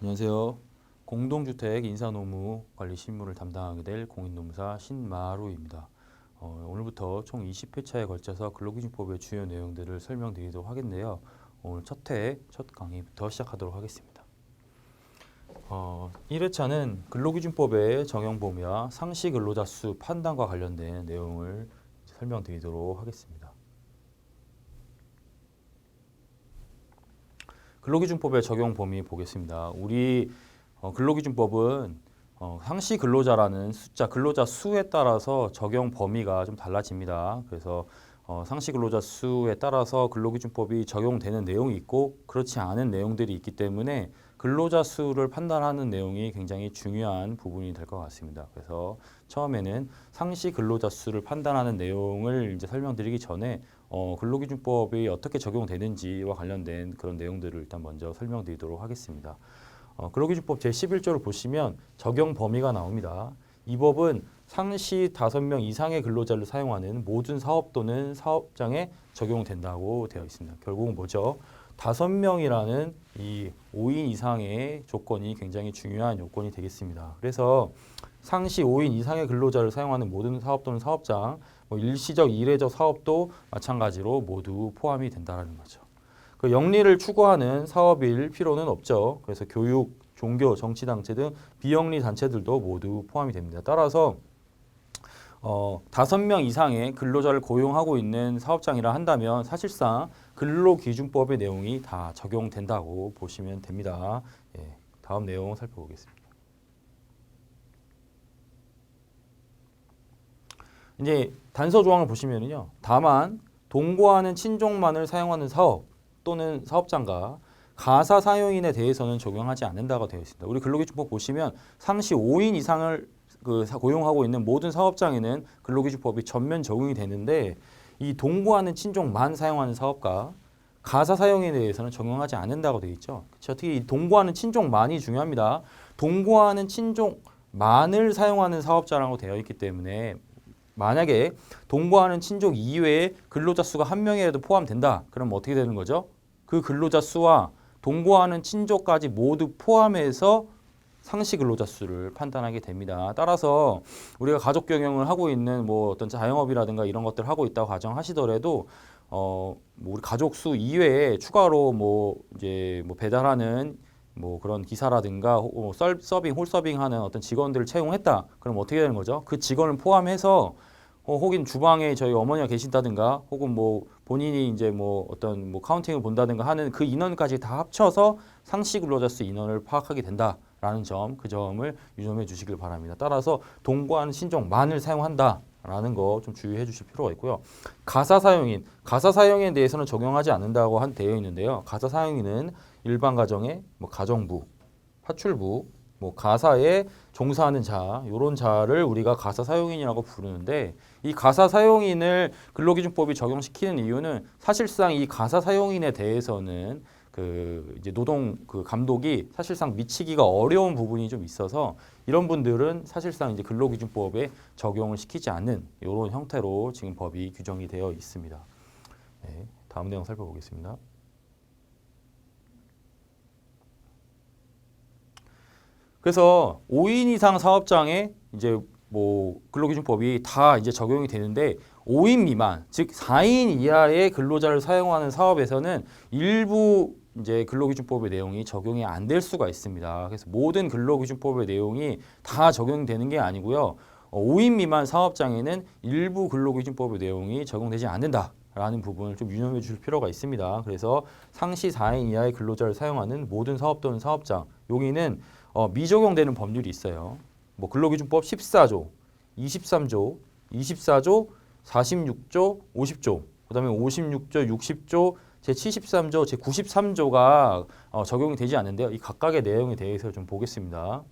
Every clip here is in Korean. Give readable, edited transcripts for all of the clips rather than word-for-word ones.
안녕하세요. 공동주택 인사노무 관리 실무를 담당하게 될 공인노무사 신마루입니다. 오늘부터 총 20회차에 걸쳐서 근로기준법의 주요 내용들을 설명드리도록 하겠는데요. 오늘 첫 강의부터 시작하도록 하겠습니다. 1회차는 근로기준법의 적용 범위와 상시 근로자 수 판단과 관련된 내용을 설명드리도록 하겠습니다. 근로기준법의 적용 범위 보겠습니다. 우리 근로기준법은 상시 근로자라는 숫자, 근로자 수에 따라서 적용 범위가 좀 달라집니다. 그래서 상시 근로자 수에 따라서 근로기준법이 적용되는 내용이 있고 그렇지 않은 내용들이 있기 때문에 근로자 수를 판단하는 내용이 굉장히 중요한 부분이 될 것 같습니다. 그래서 처음에는 상시 근로자 수를 판단하는 내용을 이제 설명드리기 전에 근로기준법이 어떻게 적용되는지와 관련된 그런 내용들을 일단 먼저 설명드리도록 하겠습니다. 근로기준법 제11조를 보시면 적용 범위가 나옵니다. 이 법은 상시 5명 이상의 근로자를 사용하는 모든 사업 또는 사업장에 적용된다고 되어 있습니다. 결국은 뭐죠? 5명이라는 이 5인 이상의 조건이 굉장히 중요한 요건이 되겠습니다. 그래서 상시 5인 이상의 근로자를 사용하는 모든 사업 또는 사업장, 일시적, 이례적 사업도 마찬가지로 모두 포함이 된다는 거죠. 그 영리를 추구하는 사업일 필요는 없죠. 그래서 교육, 종교, 정치단체 등 비영리 단체들도 모두 포함이 됩니다. 따라서 5명 이상의 근로자를 고용하고 있는 사업장이라 한다면 사실상 근로기준법의 내용이 다 적용된다고 보시면 됩니다. 예, 다음 내용 살펴보겠습니다. 이제 단서 조항을 보시면요. 다만 동거하는 친족만을 사용하는 사업 또는 사업장과 가사 사용인에 대해서는 적용하지 않는다고 되어 있습니다. 우리 근로기준법 보시면 상시 5인 이상을 고용하고 있는 모든 사업장에는 근로기준법이 전면 적용이 되는데 이 동거하는 친족만 사용하는 사업과 가사 사용인에 대해서는 적용하지 않는다고 되어 있죠. 특히 이 동거하는 친족만이 중요합니다. 동거하는 친족만을 사용하는 사업자라고 되어 있기 때문에 만약에 동거하는 친족 이외에 근로자 수가 한 명이라도 포함된다. 그럼 어떻게 되는 거죠? 그 근로자 수와 동거하는 친족까지 모두 포함해서 상시 근로자 수를 판단하게 됩니다. 따라서 우리가 가족 경영을 하고 있는 뭐 어떤 자영업이라든가 이런 것들을 하고 있다고 가정하시더라도 뭐 우리 가족 수 이외에 추가로 뭐 이제 뭐 배달하는 뭐 그런 기사라든가 서빙, 홀서빙하는 어떤 직원들을 채용했다. 그럼 어떻게 되는 거죠? 그 직원을 포함해서 혹은 주방에 저희 어머니가 계신다든가 혹은 뭐 본인이 이제 뭐 어떤 뭐 카운팅을 본다든가 하는 그 인원까지 다 합쳐서 상시 근로자 수 인원을 파악하게 된다라는 점, 그 점을 유념해 주시길 바랍니다. 따라서 동거하는 친족만을 사용한다라는 거 좀 주의해 주실 필요가 있고요. 가사 사용인에 대해서는 적용하지 않는다고 되어 있는데요. 가사 사용인은 일반 가정의 뭐 가정부, 파출부, 뭐 가사에 종사하는 자, 이런 자를 우리가 가사 사용인이라고 부르는데 이 가사 사용인을 근로기준법이 적용시키는 이유는 사실상 이 가사 사용인에 대해서는 그 이제 노동 그 감독이 사실상 미치기가 어려운 부분이 좀 있어서 이런 분들은 사실상 이제 근로기준법에 적용을 시키지 않는 이런 형태로 지금 법이 규정이 되어 있습니다. 네, 다음 내용 살펴보겠습니다. 그래서 5인 이상 사업장에 이제 뭐 근로기준법이 다 이제 적용이 되는데 5인 미만, 즉 4인 이하의 근로자를 사용하는 사업에서는 일부 이제 근로기준법의 내용이 적용이 안 될 수가 있습니다. 그래서 모든 근로기준법의 내용이 다 적용되는 게 아니고요. 5인 미만 사업장에는 일부 근로기준법의 내용이 적용되지 않는다라는 부분을 좀 유념해 주실 필요가 있습니다. 그래서 상시 4인 이하의 근로자를 사용하는 모든 사업 또는 사업장, 여기는 미적용되는 법률이 있어요. 뭐 근로기준법 14조, 23조, 24조, 46조, 50조, 그다음에 56조, 60조, 제73조, 제93조가 적용이 되지 않는데요. 이 각각의 내용에 대해서 좀 보겠습니다.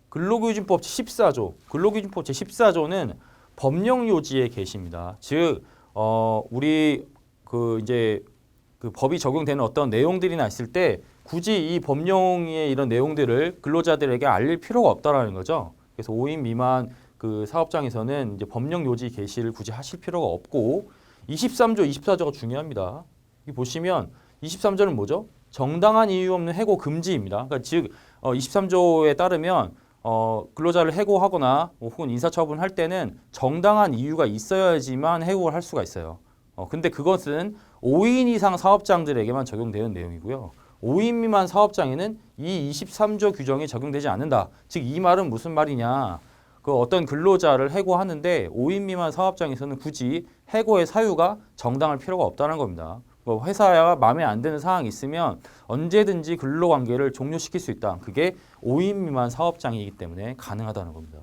근로기준법 제14조, 근로기준법 제14조는 법령 요지의 개시입니다. 즉, 우리 이제 그 법이 적용되는 어떤 내용들이나 있을 때 굳이 이 법령의 이런 내용들을 근로자들에게 알릴 필요가 없다라는 거죠. 그래서 5인 미만 그 사업장에서는 이제 법령 요지 개시를 굳이 하실 필요가 없고 23조, 24조가 중요합니다. 여기 보시면 23조는 뭐죠? 정당한 이유 없는 해고 금지입니다. 그러니까 즉 23조에 따르면 근로자를 해고하거나 혹은 인사처분할 때는 정당한 이유가 있어야지만 해고를 할 수가 있어요. 근데 그것은 5인 이상 사업장들에게만 적용되는 내용이고요. 5인 미만 사업장에는 이 23조 규정이 적용되지 않는다. 즉 이 말은 무슨 말이냐? 그 어떤 근로자를 해고하는데 5인 미만 사업장에서는 굳이 해고의 사유가 정당할 필요가 없다는 겁니다. 뭐 회사가 마음에 안 드는 사항이 있으면 언제든지 근로관계를 종료시킬 수 있다. 그게 5인 미만 사업장이기 때문에 가능하다는 겁니다.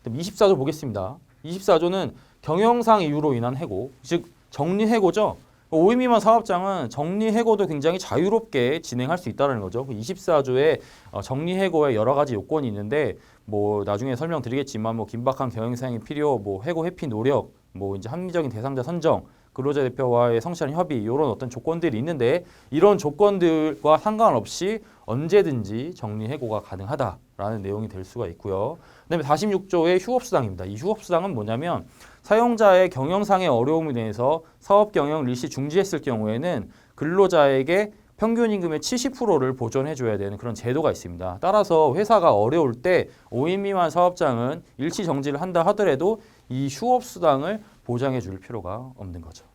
24조 보겠습니다. 24조는 경영상 이유로 인한 해고, 즉 정리해고죠. 5인 미만 사업장은 정리해고도 굉장히 자유롭게 진행할 수 있다는 거죠. 24조에 정리해고에 여러 가지 요건이 있는데 뭐 나중에 설명드리겠지만 뭐 긴박한 경영상의 필요, 뭐 해고 회피 노력, 뭐 이제 합리적인 대상자 선정, 근로자 대표와의 성실한 협의 이런 어떤 조건들이 있는데 이런 조건들과 상관없이 언제든지 정리해고가 가능하다라는 내용이 될 수가 있고요. 그다음에 46조의 휴업수당입니다. 이 휴업수당은 뭐냐면 사용자의 경영상의 어려움에 대해서 사업 경영을 일시 중지했을 경우에는 근로자에게 평균 임금의 70%를 보존해줘야 되는 그런 제도가 있습니다. 따라서 회사가 어려울 때 5인 미만 사업장은 일시 정지를 한다 하더라도 이 휴업수당을 보장해 줄 필요가 없는 거죠.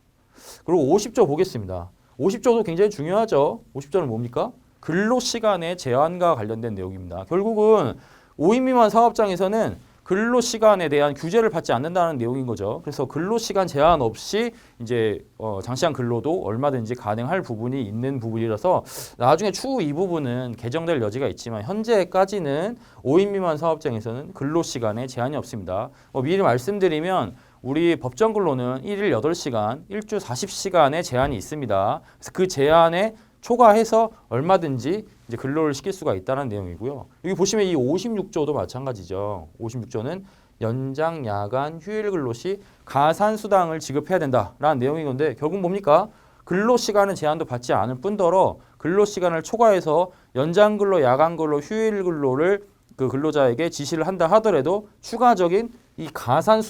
그리고 50조 보겠습니다. 50조도 굉장히 중요하죠. 50조는 뭡니까? 근로시간의 제한과 관련된 내용입니다. 결국은 5인 미만 사업장에서는 근로시간에 대한 규제를 받지 않는다는 내용인 거죠. 그래서 근로시간 제한 없이 이제 장시간 근로도 얼마든지 가능할 부분이 있는 부분이라서 나중에 추후 이 부분은 개정될 여지가 있지만 현재까지는 5인 미만 사업장에서는 근로시간에 제한이 없습니다. 미리 말씀드리면 우리 법정 근로는 1일 8시간, 일주 40시간의 제한이 있습니다. 그래서 그 제한에 초과해서 얼마든지 이제 근로를 시킬 수가 있다는 내용이고요. 여기 보시면 이 56조도 마찬가지죠. 56조는 연장, 야간, 휴일 근로 시 가산 수당을 지급해야 된다라는 내용인 건데 결국 뭡니까? 근로 시간은 제한도 받지 않을 뿐더러 근로 시간을 초과해서 연장 근로, 야간 근로, 휴일 근로를 그 근로자에게 지시를 한다 하더라도 추가적인 이 가산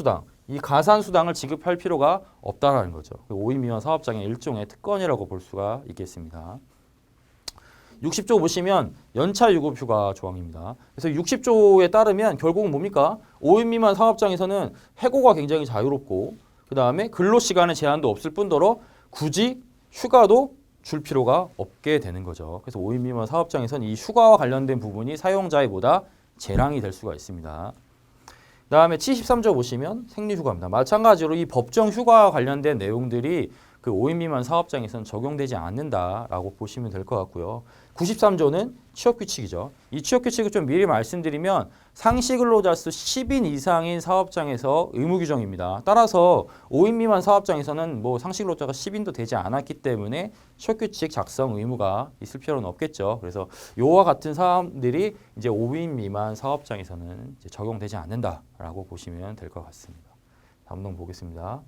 수당을 지급할 필요가 없다라는 거죠. 5인 미만 사업장의 일종의 특권이라고 볼 수가 있겠습니다. 60조 보시면 연차 유급 휴가 조항입니다. 그래서 60조에 따르면 결국은 뭡니까? 5인 미만 사업장에서는 해고가 굉장히 자유롭고 그 다음에 근로시간의 제한도 없을 뿐더러 굳이 휴가도 줄 필요가 없게 되는 거죠. 그래서 5인 미만 사업장에서는 이 휴가와 관련된 부분이 사용자보다 재량이 될 수가 있습니다. 그 다음에 73조 보시면 생리휴가입니다. 마찬가지로 이 법정 휴가와 관련된 내용들이 그 5인 미만 사업장에서는 적용되지 않는다라고 보시면 될 것 같고요. 93조는 취업규칙이죠. 이 취업규칙을 좀 미리 말씀드리면 상시 근로자 수 10인 이상인 사업장에서 의무 규정입니다. 따라서 5인 미만 사업장에서는 뭐 상시 근로자가 10인도 되지 않았기 때문에 취업규칙 작성 의무가 있을 필요는 없겠죠. 그래서 요와 같은 사항들이 이제 5인 미만 사업장에서는 이제 적용되지 않는다라고 보시면 될 것 같습니다. 다음 동 보겠습니다.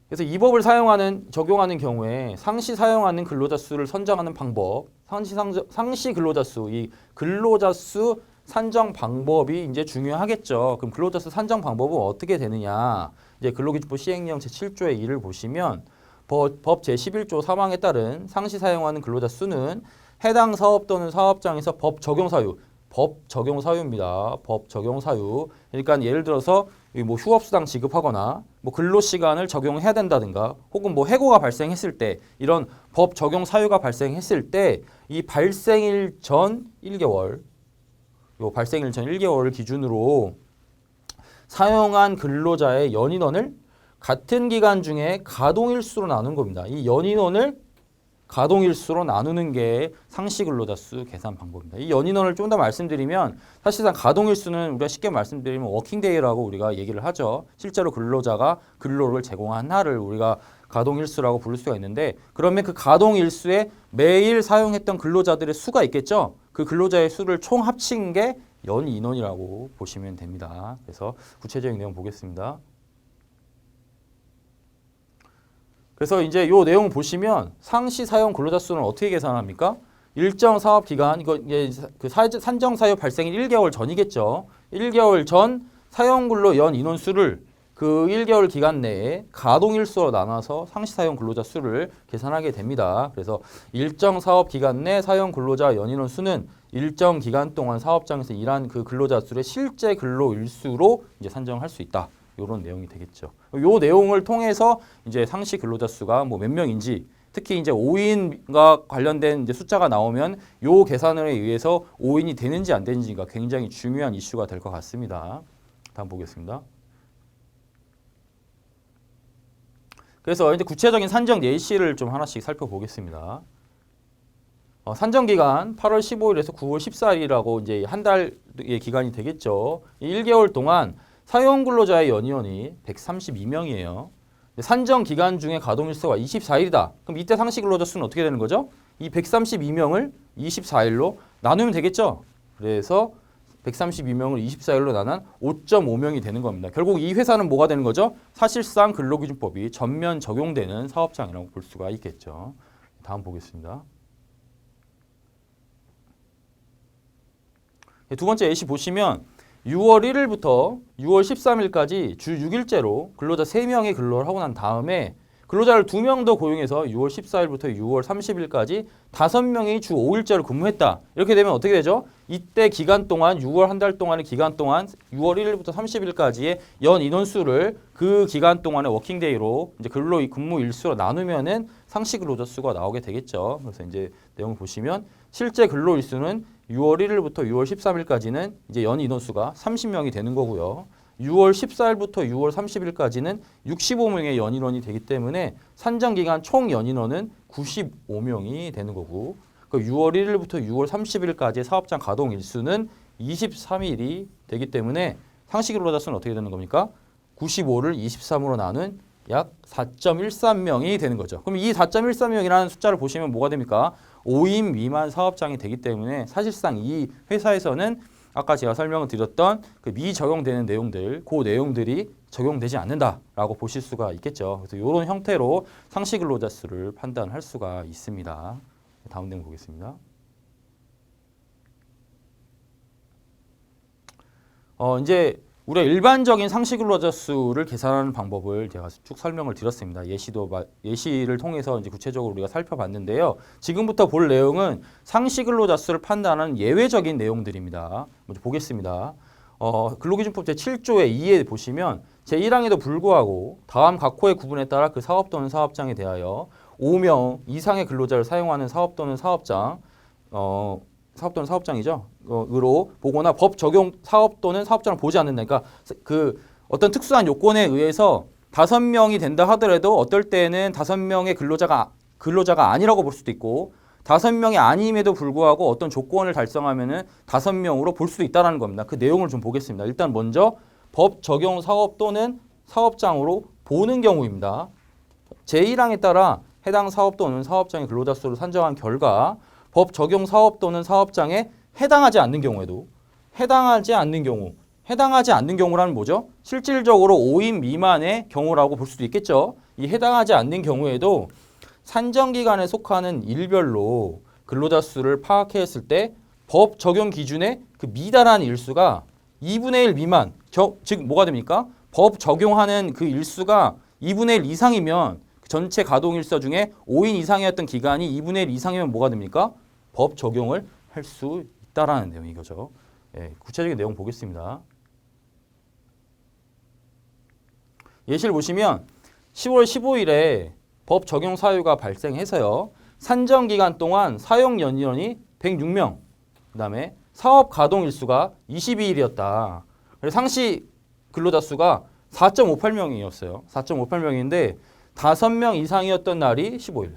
그래서 이 법을 적용하는 경우에 상시 사용하는 근로자 수를 선정하는 방법, 상시 근로자 수, 이 근로자 수 산정 방법이 이제 중요하겠죠. 그럼 근로자 수 산정 방법은 어떻게 되느냐? 이제 근로기준법 시행령 제7조의 1을 보시면 법 제11조 3항에 따른 상시 사용하는 근로자 수는 해당 사업 또는 사업장에서 법 적용 사유입니다. 법 적용 사유. 그러니까 예를 들어서 뭐 휴업수당 지급하거나 뭐 근로시간을 적용해야 된다든가 혹은 뭐 해고가 발생했을 때 이런 법 적용 사유가 발생했을 때 이 발생일 전 1개월 요 발생일 전 1개월을 기준으로 사용한 근로자의 연인원을 같은 기간 중에 가동일수로 나눈 겁니다. 이 연인원을 가동일수로 나누는 게 상시 근로자 수 계산 방법입니다. 이 연인원을 좀 더 말씀드리면 사실상 가동일수는 우리가 쉽게 말씀드리면 워킹데이라고 우리가 얘기를 하죠. 실제로 근로자가 근로를 제공한 날을 우리가 가동일수라고 부를 수가 있는데 그러면 그 가동일수에 매일 사용했던 근로자들의 수가 있겠죠. 그 근로자의 수를 총 합친 게 연인원이라고 보시면 됩니다. 그래서 구체적인 내용 보겠습니다. 그래서 이제 요 내용 보시면 상시 사용 근로자 수는 어떻게 계산합니까? 일정 사업 기간, 이거 그 산정 사유 발생일 1개월 전이겠죠. 1개월 전 사용 근로 연 인원 수를 그 1개월 기간 내에 가동일수로 나눠서 상시 사용 근로자 수를 계산하게 됩니다. 그래서 일정 사업 기간 내 사용 근로자 연인원 수는 일정 기간 동안 사업장에서 일한 그 근로자 수의 실제 근로일수로 이제 산정할 수 있다. 이런 내용이 되겠죠. 이 내용을 통해서 이제 상시 근로자 수가 뭐 몇 명인지, 특히 이제 5인과 관련된 이제 숫자가 나오면 요 계산에 의해서 5인이 되는지 안 되는지가 굉장히 중요한 이슈가 될 것 같습니다. 다음 보겠습니다. 그래서 이제 구체적인 산정 예시를 좀 하나씩 살펴보겠습니다. 산정 기간 8월 15일에서 9월 14일이라고 이제 한 달의 기간이 되겠죠. 1개월 동안 사용 근로자의 연이원이 132명이에요. 산정 기간 중에 가동일수가 24일이다. 그럼 이때 상시 근로자 수는 어떻게 되는 거죠? 이 132명을 24일로 나누면 되겠죠. 그래서 132명을 24일로 나눈 5.5명이 되는 겁니다. 결국 이 회사는 뭐가 되는 거죠? 사실상 근로기준법이 전면 적용되는 사업장이라고 볼 수가 있겠죠. 다음 보겠습니다. 두 번째 예시 보시면 6월 1일부터 6월 13일까지 주 6일제로 근로자 3명이 근로를 하고 난 다음에 근로자를 2명 더 고용해서 6월 14일부터 6월 30일까지 5명이 주 5일제로 근무했다. 이렇게 되면 어떻게 되죠? 이때 기간 동안 6월 한 달 동안의 기간 동안 6월 1일부터 30일까지의 연 인원수를 그 기간 동안의 워킹데이로 이제 근무 일수로 나누면은 상시 근로자 수가 나오게 되겠죠. 그래서 이제 내용을 보시면 실제 근로 일수는 6월 1일부터 6월 13일까지는 이제 연 인원수가 30명이 되는 거고요. 6월 14일부터 6월 30일까지는 65명의 연인원이 되기 때문에 산정기간 총 연인원은 95명이 되는 거고, 6월 1일부터 6월 30일까지의 사업장 가동 일수는 23일이 되기 때문에 상시 근로자 수는 어떻게 되는 겁니까? 95를 23으로 나눈 약 4.13명이 되는 거죠. 그럼 이 4.13명이라는 숫자를 보시면 뭐가 됩니까? 5인 미만 사업장이 되기 때문에 사실상 이 회사에서는 아까 제가 설명을 드렸던 그 미적용되는 내용들, 그 내용들이 적용되지 않는다라고 보실 수가 있겠죠. 그래서 이런 형태로 상시 근로자 수를 판단할 수가 있습니다. 다음 내용 보겠습니다. 이제 우리가 일반적인 상시 근로자 수를 계산하는 방법을 제가 쭉 설명을 드렸습니다. 예시를 통해서 이제 구체적으로 우리가 살펴봤는데요. 지금부터 볼 내용은 상시 근로자 수를 판단하는 예외적인 내용들입니다. 먼저 보겠습니다. 근로기준법 제7조의 2에 보시면 제1항에도 불구하고 다음 각 호의 구분에 따라 그 사업 또는 사업장에 대하여 5명 이상의 근로자를 사용하는 사업 또는 사업장, 사업 또는 사업장이죠. 으로 보거나 법 적용 사업 또는 사업장을 보지 않는다. 그러니까 그 어떤 특수한 요건에 의해서 5명이 된다 하더라도 어떨 때는 5명의 근로자가 아니라고 볼 수도 있고 5명이 아님에도 불구하고 어떤 조건을 달성하면은 5명으로 볼 수도 있다라는 겁니다. 그 내용을 좀 보겠습니다. 일단 먼저 법 적용 사업 또는 사업장으로 보는 경우입니다. 제1항에 따라 해당 사업 또는 사업장의 근로자 수를 산정한 결과 법 적용 사업 또는 사업장에 해당하지 않는 경우에도 해당하지 않는 경우라는 뭐죠? 실질적으로 5인 미만의 경우라고 볼 수도 있겠죠. 이 해당하지 않는 경우에도 산정기간에 속하는 일별로 근로자 수를 파악했을 때 법 적용 기준에 그 미달한 일수가 2분의 1 미만, 즉 뭐가 됩니까? 법 적용하는 그 일수가 2분의 1 이상이면 전체 가동 일수 중에 5인 이상이었던 기간이 2분의 1 이상이면 뭐가 됩니까? 법 적용을 할 수 있다라는 내용인 거죠. 예, 구체적인 내용 보겠습니다. 예시를 보시면 10월 15일에 법 적용 사유가 발생해서요. 산정 기간 동안 사용 연인원이 106명, 그다음에 사업 가동 일수가 22일이었다. 그래서 상시 근로자 수가 4.58명이었어요. 4.58명인데 5명 이상이었던 날이 15일.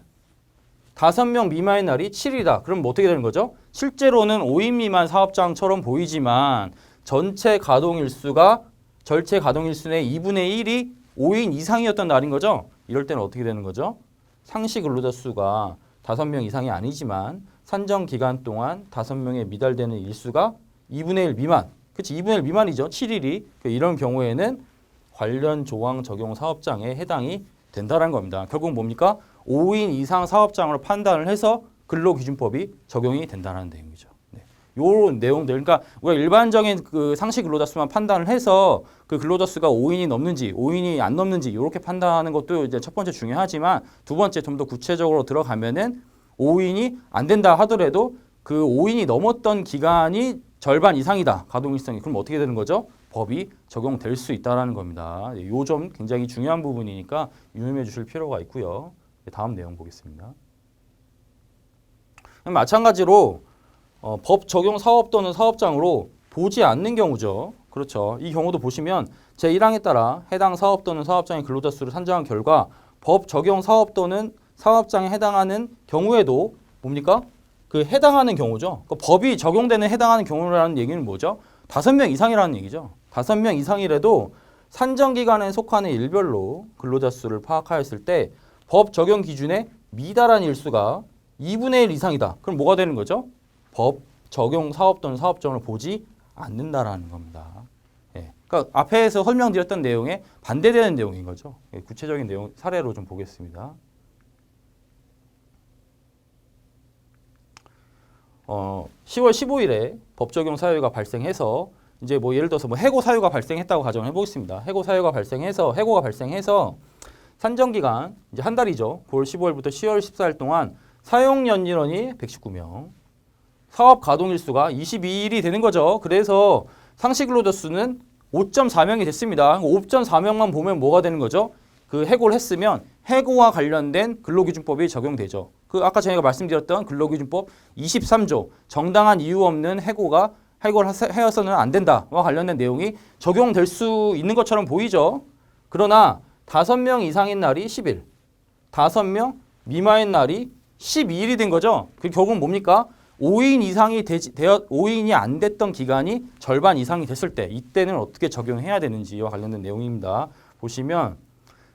5명 미만의 날이 7일이다. 그럼 뭐 어떻게 되는 거죠? 실제로는 5인 미만 사업장처럼 보이지만 전체 가동 일수의 2분의 1이 5인 이상이었던 날인 거죠. 이럴 때는 어떻게 되는 거죠? 상시 근로자 수가 5명 이상이 아니지만 산정 기간 동안 5명에 미달되는 일수가 2분의 1 미만. 그치? 2분의 1 미만이죠. 7일이. 이런 경우에는 관련 조항 적용 사업장에 해당이 된다는 겁니다. 결국 뭡니까? 5인 이상 사업장으로 판단을 해서 근로기준법이 적용이 된다는 내용이죠. 네. 요런 내용들. 그러니까 우리가 일반적인 그 상시 근로자 수만 판단을 해서 그 근로자 수가 5인이 넘는지 5인이 안 넘는지 이렇게 판단하는 것도 이제 첫 번째 중요하지만 두 번째 좀 더 구체적으로 들어가면은 5인이 안 된다 하더라도 그 5인이 넘었던 기간이 절반 이상이다. 가동일성이. 그럼 어떻게 되는 거죠? 법이 적용될 수 있다라는 겁니다. 요 점 굉장히 중요한 부분이니까 유념해 주실 필요가 있고요. 다음 내용 보겠습니다. 마찬가지로 법 적용 사업 또는 사업장으로 보지 않는 경우죠. 그렇죠. 이 경우도 보시면 제1항에 따라 해당 사업 또는 사업장의 근로자 수를 산정한 결과 법 적용 사업 또는 사업장에 해당하는 경우에도 뭡니까? 그 해당하는 경우죠. 그러니까 법이 적용되는 해당하는 경우라는 얘기는 뭐죠? 5명 이상이라는 얘기죠. 5명 이상이라도 산정기간에 속하는 일별로 근로자 수를 파악하였을 때 법 적용 기준에 미달한 일수가 2분의 1 이상이다. 그럼 뭐가 되는 거죠? 법 적용 사업 또는 사업장을 보지 않는다라는 겁니다. 예. 그러니까 앞에서 설명드렸던 내용에 반대되는 내용인 거죠. 예. 구체적인 내용 사례로 좀 보겠습니다. 10월 15일에 법 적용 사유가 발생해서 이제 뭐 예를 들어서 뭐 해고 사유가 발생했다고 가정을 해보겠습니다. 해고가 발생해서 산정기간 이제 한 달이죠. 9월 15일부터 10월 14일 동안 사용 연인원이 119명, 사업 가동일수가 22일이 되는 거죠. 그래서 상시 근로자 수는 5.4명이 됐습니다. 5.4명만 보면 뭐가 되는 거죠? 그 해고를 했으면 해고와 관련된 근로기준법이 적용되죠. 그 아까 저희가 말씀드렸던 근로기준법 23조 정당한 이유 없는 해고를 하여서는 안 된다와 관련된 내용이 적용될 수 있는 것처럼 보이죠. 그러나 5명 이상인 날이 10일, 5명 미만인 날이 12일이 된 거죠. 그 결국은 뭡니까? 5인이 안 됐던 기간이 절반 이상이 됐을 때 이때는 어떻게 적용해야 되는지와 관련된 내용입니다. 보시면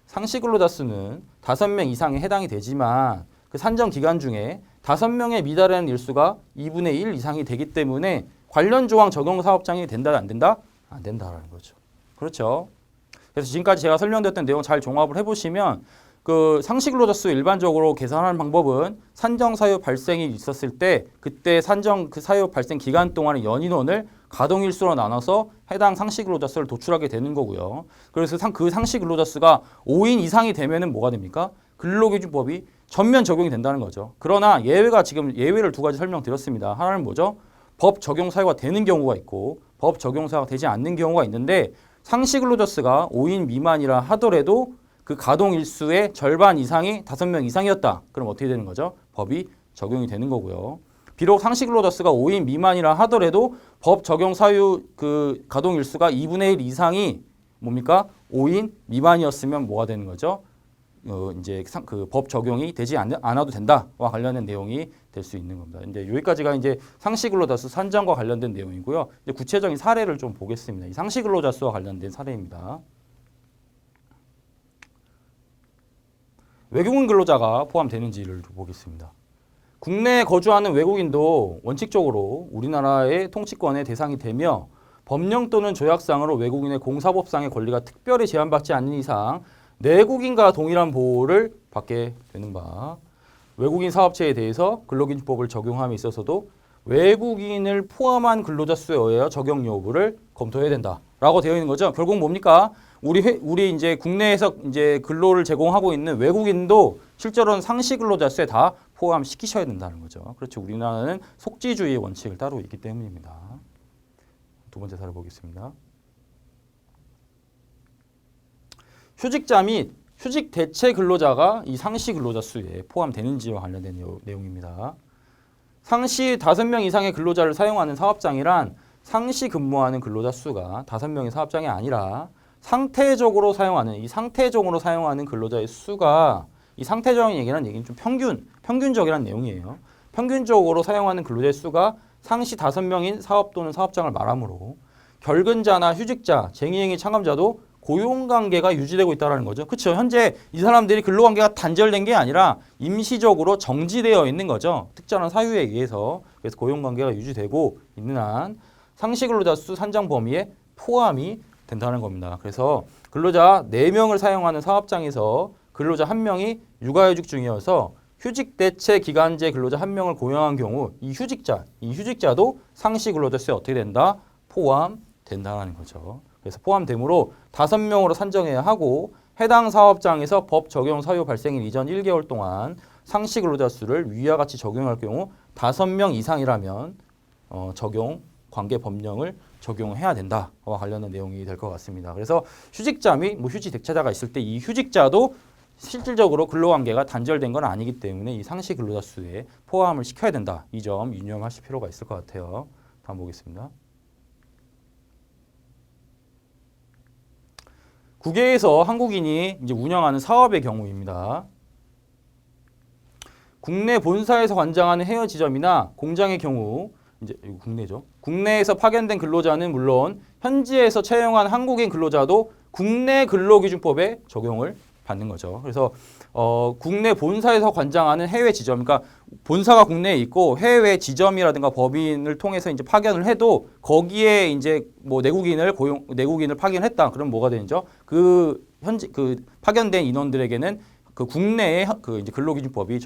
상시 근로자 수는 5명 이상에 해당이 되지만 그 산정 기간 중에 5명에 미달하는 일수가 2분의 1 이상이 되기 때문에 관련 조항 적용 사업장이 된다 안 된다? 안 된다라는 거죠. 그렇죠. 그래서 지금까지 제가 설명드렸던 내용 잘 종합을 해보시면 그 상시 근로자 수 일반적으로 계산하는 방법은 산정 사유 발생이 있었을 때 그때 산정 그 사유 발생 기간 동안의 연인원을 가동일수로 나눠서 해당 상시 근로자 수를 도출하게 되는 거고요. 그래서 그 상시 근로자 수가 5인 이상이 되면은 뭐가 됩니까? 근로기준법이 전면 적용이 된다는 거죠. 그러나 예외가 지금 예외를 두 가지 설명드렸습니다. 하나는 뭐죠? 법 적용 사유가 되는 경우가 있고 법 적용 사유가 되지 않는 경우가 있는데 상시 근로자 수가 5인 미만이라 하더라도 그 가동 일수의 절반 이상이 5명 이상이었다. 그럼 어떻게 되는 거죠? 법이 적용이 되는 거고요. 비록 상시 근로자 수가 5인 미만이라 하더라도 법 적용 사유 그 가동 일수가 2분의 1 이상이 뭡니까? 5인 미만이었으면 뭐가 되는 거죠? 이제 그 법 적용이 되지 않아도 된다와 관련된 내용이 될 수 있는 겁니다. 이제 여기까지가 이제 상시 근로자 수 산정과 관련된 내용이고요. 이제 구체적인 사례를 좀 보겠습니다. 이 상시 근로자 수와 관련된 사례입니다. 외국인 근로자가 포함되는지를 보겠습니다. 국내에 거주하는 외국인도 원칙적으로 우리나라의 통치권의 대상이 되며 법령 또는 조약상으로 외국인의 공사법상의 권리가 특별히 제한받지 않는 이상 내국인과 동일한 보호를 받게 되는 바, 외국인 사업체에 대해서 근로기준법을 적용함에 있어서도 외국인을 포함한 근로자 수에 의하여 적용 여부를 검토해야 된다라고 되어 있는 거죠. 결국 뭡니까? 우리 이제 국내에서 이제 근로를 제공하고 있는 외국인도 실제로는 상시 근로자 수에 다 포함시키셔야 된다는 거죠. 그렇죠. 우리나라는 속지주의의 원칙을 따르고 있기 때문입니다. 두 번째 사례 보겠습니다. 휴직자 및 휴직 대체 근로자가 이 상시 근로자 수에 포함되는지와 관련된 내용입니다. 상시 5명 이상의 근로자를 사용하는 사업장이란 상시 근무하는 근로자 수가 5명의 사업장이 아니라 상태적으로 사용하는 근로자의 수가 이 상태적인 얘기는 좀 평균적이라는 내용이에요. 평균적으로 사용하는 근로자의 수가 상시 5명인 사업 또는 사업장을 말하므로 결근자나 휴직자, 쟁의행위 참가자도 고용관계가 유지되고 있다는 거죠. 그렇죠. 현재 이 사람들이 근로관계가 단절된 게 아니라 임시적으로 정지되어 있는 거죠. 특정한 사유에 의해서. 그래서 고용관계가 유지되고 있는 한 상시 근로자 수 산정 범위에 포함이 된다는 겁니다. 그래서 근로자 4명을 사용하는 사업장에서 근로자 1명이 육아휴직 중이어서 휴직 대체 기간제 근로자 한 명을 고용한 경우 이 휴직자도 상시 근로자 수에 어떻게 된다? 포함된다는 거죠. 그래서 포함되므로 5명으로 산정해야 하고 해당 사업장에서 법 적용 사유 발생일 이전 1개월 동안 상시 근로자 수를 위와 같이 적용할 경우 5명 이상이라면 적용 관계 법령을 적용해야 된다와 관련된 내용이 될 것 같습니다. 그래서 휴직자 및 휴직 대체자가 있을 때 이 휴직자도 실질적으로 근로관계가 단절된 건 아니기 때문에 이 상시 근로자 수에 포함을 시켜야 된다. 이 점 유념하실 필요가 있을 것 같아요. 다음 보겠습니다. 국외에서 한국인이 이제 운영하는 사업의 경우입니다. 국내 본사에서 관장하는 해외 지점이나 공장의 경우 이제 이거 국내죠. 국내에서 파견된 근로자는 물론 현지에서 채용한 한국인 근로자도 국내 근로기준법에 적용을 받는 거죠. 그래서 국내 본사에서 관장하는 해외 지점, 그러니까 본사가 국내에 있고 해외 지점이라든가 법인을 통해서 이제 파견을 해도 거기에 이제 뭐 내국인을 파견했다. 그럼 뭐가 되죠? 그 파견된 인원들에게는 그 국내의 그 이제 근로기준법이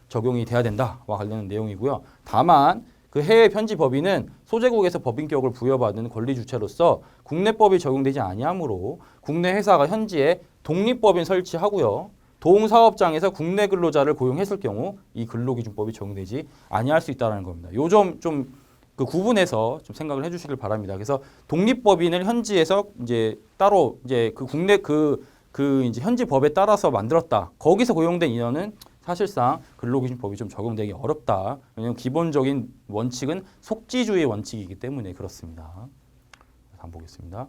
적용이 돼야 된다와 관련된 내용이고요. 다만 그 해외 편지 법인은 소재국에서 법인격을 부여받은 권리 주체로서 국내법이 적용되지 아니하므로 국내 회사가 현지에 독립법인 설치하고요. 동사업장에서 국내 근로자를 고용했을 경우 이 근로기준법이 적용되지 아니할 수 있다는 겁니다. 요 점 좀 그 구분해서 좀 생각을 해주시길 바랍니다. 그래서 독립법인을 현지에서 이제 따로 이제 그 국내 이제 현지 법에 따라서 만들었다. 거기서 고용된 인원은 사실상 근로기준법이 좀 적용되기 어렵다. 왜냐하면 기본적인 원칙은 속지주의 원칙이기 때문에 그렇습니다. 다음 보겠습니다.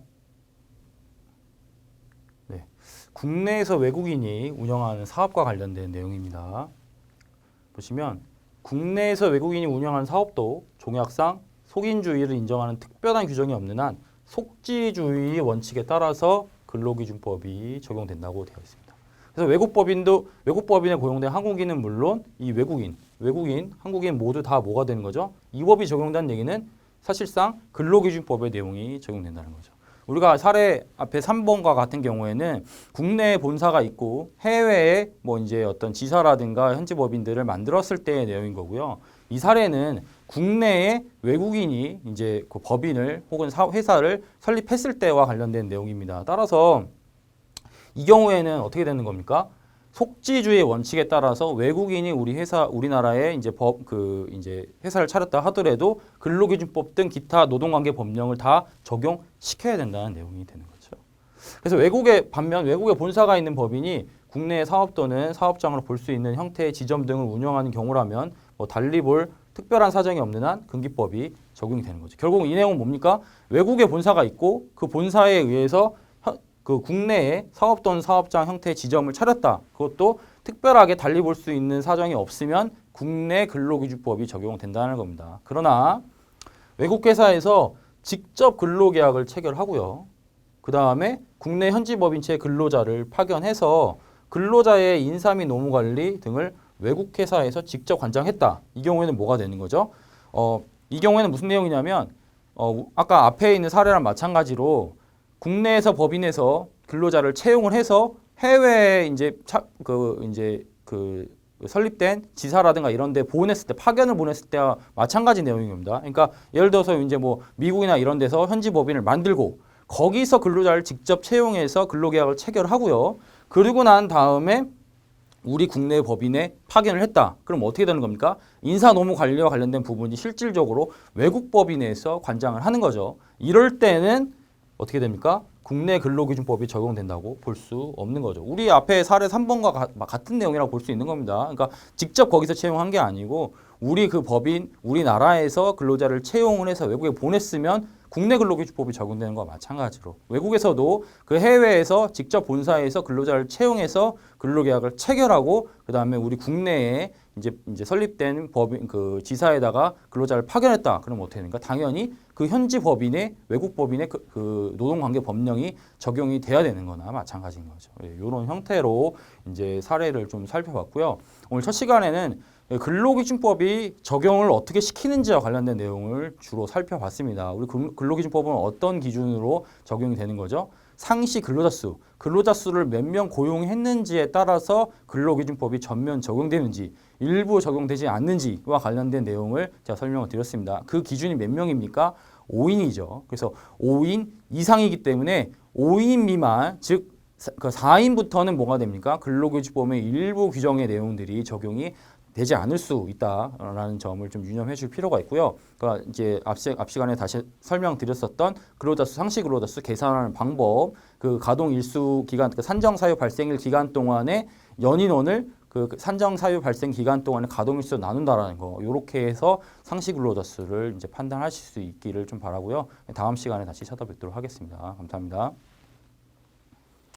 네, 국내에서 외국인이 운영하는 사업과 관련된 내용입니다. 보시면 국내에서 외국인이 운영하는 사업도 종약상 속인주의를 인정하는 특별한 규정이 없는 한 속지주의 원칙에 따라서 근로기준법이 적용된다고 되어 있습니다. 그래서 외국법인에 고용된 한국인은 물론 이 외국인, 한국인 모두 다 뭐가 되는 거죠? 이 법이 적용된다는 얘기는 사실상 근로기준법의 내용이 적용된다는 거죠. 우리가 사례 앞에 3번과 같은 경우에는 국내에 본사가 있고 해외에 뭐 이제 어떤 지사라든가 현지 법인들을 만들었을 때의 내용인 거고요. 이 사례는 국내에 외국인이 이제 그 법인을 혹은 회사를 설립했을 때와 관련된 내용입니다. 따라서 이 경우에는 어떻게 되는 겁니까? 속지주의 원칙에 따라서 외국인이 우리나라에 이제 이제 회사를 차렸다 하더라도 근로기준법 등 기타 노동관계 법령을 다 적용시켜야 된다는 내용이 되는 거죠. 그래서 반면 외국에 본사가 있는 법인이 국내 사업 또는 사업장으로 볼 수 있는 형태의 지점 등을 운영하는 경우라면 뭐 달리 볼 특별한 사정이 없는 한 근기법이 적용이 되는 거죠. 결국 이 내용은 뭡니까? 외국에 본사가 있고 그 본사에 의해서 그 국내에 사업 또는 사업장 형태의 지점을 차렸다. 그것도 특별하게 달리 볼 수 있는 사정이 없으면 국내 근로기준법이 적용된다는 겁니다. 그러나 외국 회사에서 직접 근로계약을 체결하고요. 그 다음에 국내 현지 법인체 근로자를 파견해서 근로자의 인사 및 노무관리 등을 외국 회사에서 직접 관장했다. 이 경우에는 뭐가 되는 거죠? 이 경우에는 무슨 내용이냐면 아까 앞에 있는 사례랑 마찬가지로 국내에서 법인에서 근로자를 채용을 해서 해외에 이제 설립된 지사라든가 이런 데 파견을 보냈을 때와 마찬가지 내용입니다. 그러니까 예를 들어서 이제 뭐 미국이나 이런 데서 현지 법인을 만들고 거기서 근로자를 직접 채용해서 근로계약을 체결하고요. 그리고 난 다음에 우리 국내 법인에 파견을 했다. 그럼 어떻게 되는 겁니까? 인사노무 관리와 관련된 부분이 실질적으로 외국 법인에서 관장을 하는 거죠. 이럴 때는 어떻게 됩니까? 국내 근로기준법이 적용된다고 볼 수 없는 거죠. 우리 앞에 사례 3번과 같은 내용이라고 볼 수 있는 겁니다. 그러니까 직접 거기서 채용한 게 아니고 우리 그 법인, 우리나라에서 근로자를 채용을 해서 외국에 보냈으면 국내 근로기준법이 적용되는 것과 마찬가지로 외국에서도 그 해외에서 직접 본사에서 근로자를 채용해서 근로계약을 체결하고 그 다음에 우리 국내에 이제 설립된 법인 그 지사에다가 근로자를 파견했다. 그럼 어떻게 되는가? 당연히 그 현지 법인의 외국 법인의 그 노동관계 법령이 적용이 돼야 되는 거나 마찬가지인 거죠. 이런 형태로 이제 사례를 좀 살펴봤고요. 오늘 첫 시간에는 근로기준법이 적용을 어떻게 시키는지와 관련된 내용을 주로 살펴봤습니다. 우리 근로기준법은 어떤 기준으로 적용이 되는 거죠? 상시 근로자 수, 근로자 수를 몇 명 고용했는지에 따라서 근로기준법이 전면 적용되는지 일부 적용되지 않는지와 관련된 내용을 제가 설명을 드렸습니다. 그 기준이 몇 명입니까? 5인이죠. 그래서 5인 이상이기 때문에 5인 미만, 즉 4인부터는 뭐가 됩니까? 근로기준법의 일부 규정의 내용들이 적용이 되지 않을 수 있다라는 점을 좀 유념해 줄 필요가 있고요. 그러니까 이제 앞 시간에 다시 설명드렸었던 근로자 수, 상시 근로자 수 계산하는 방법, 그 가동 일수 기간, 그 산정 사유 발생일 기간 동안에 연인원을 그 산정 사유 발생 기간 동안에 가동 일수로 나눈다라는 거, 이렇게 해서 상시 근로자 수를 이제 판단하실 수 있기를 좀 바라고요. 다음 시간에 다시 찾아뵙도록 하겠습니다. 감사합니다.